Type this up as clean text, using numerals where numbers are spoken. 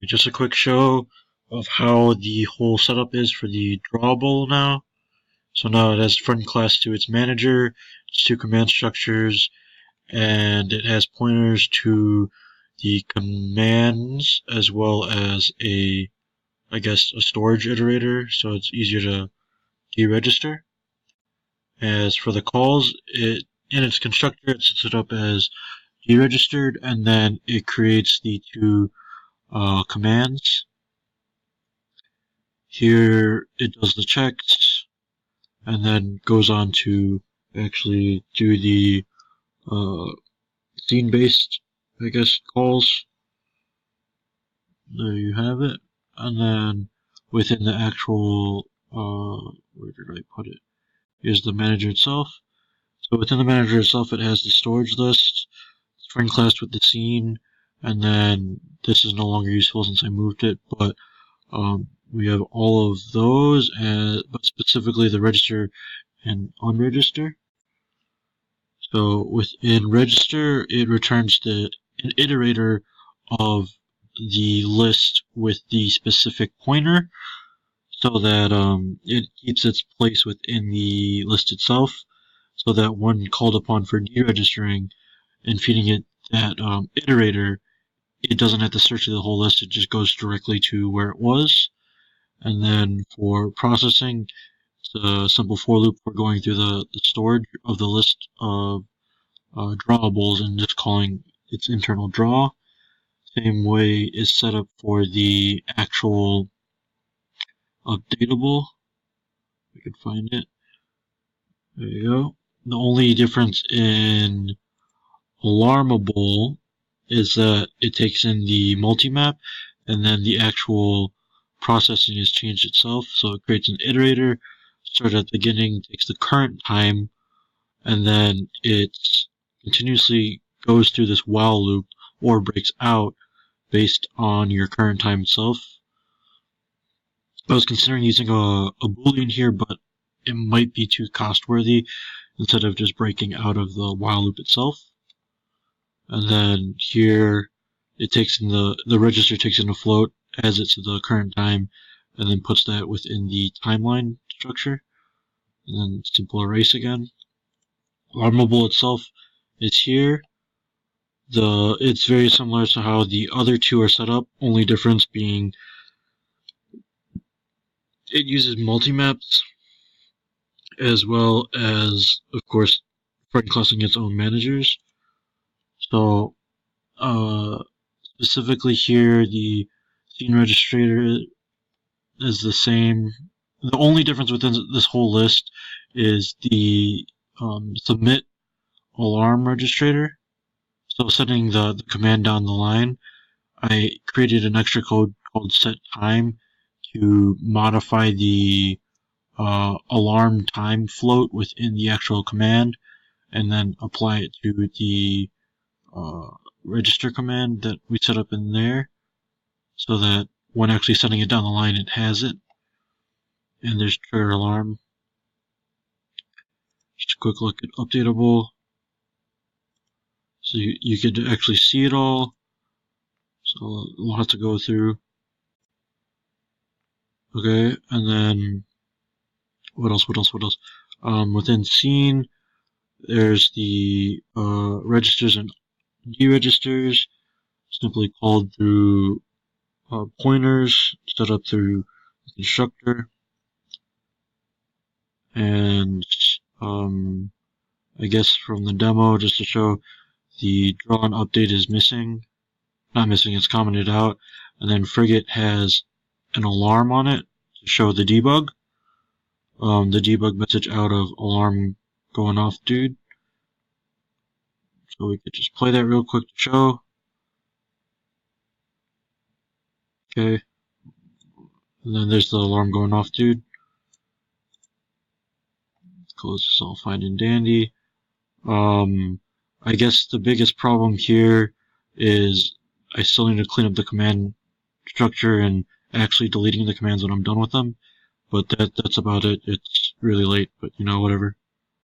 Just a quick show of how the whole setup is for the drawable now. So now it has front class to its manager, its two command structures, and it has pointers to the commands as well as a storage iterator, so it's easier to deregister. As for the calls, in its constructor it sets it up as deregistered, and then it creates the two commands. Here it does the checks and then goes on to actually do the scene-based, calls. There you have it. And then within the actual, where did I put it? Here's the manager itself. So within the manager itself, it has the storage list, string class with the scene, and then this is no longer useful since I moved it, but we have all of those, but specifically the register and unregister. So within register, it returns an iterator of the list with the specific pointer, so that it keeps its place within the list itself, so that when called upon for deregistering and feeding it that iterator, it doesn't have to search through the whole list, it just goes directly to where it was. And then for processing, it's a simple for loop for going through the storage of the list of drawables and just calling its internal draw. Same way is set up for the actual updatable. I can find it. There you go. The only difference in alarmable is that it takes in the multi-map, and then the actual processing is changed itself. So it creates an iterator, starts at the beginning, takes the current time, and then it continuously goes through this while loop or breaks out based on your current time itself. I was considering using a boolean here, but it might be too cost worthy instead of just breaking out of the while loop itself. And then here it takes in the register takes in a float, adds it to the current time, and then puts that within the timeline structure. And then simple erase again. Alarmable itself is here. It's very similar to how the other two are set up, only difference being it uses multi-maps as well as, of course, front classing its own managers. So specifically here, the scene registrator is the same. The only difference within this whole list is the submit alarm registrator. So setting the command down the line, I created an extra code called set time to modify the alarm time float within the actual command, and then apply it to the register command that we set up in there, so that when actually setting it down the line, it has it. And there's trigger alarm. Just a quick look at updatable. So you could actually see it all. So a lot to go through. Okay, and then what else? Within scene, there's the registers and deregisters, simply called through pointers, set up through the constructor. And I guess from the demo, just to show, the draw and update is missing. Not missing, it's commented out. And then Frigate has an alarm on it to show the debug. The debug message out of alarm going off, dude. So we could just play that real quick to show. Okay. And then there's the alarm going off, dude. Close this all fine and dandy. I guess the biggest problem here is I still need to clean up the command structure and actually deleting the commands when I'm done with them. But that's about it. It's really late, but whatever.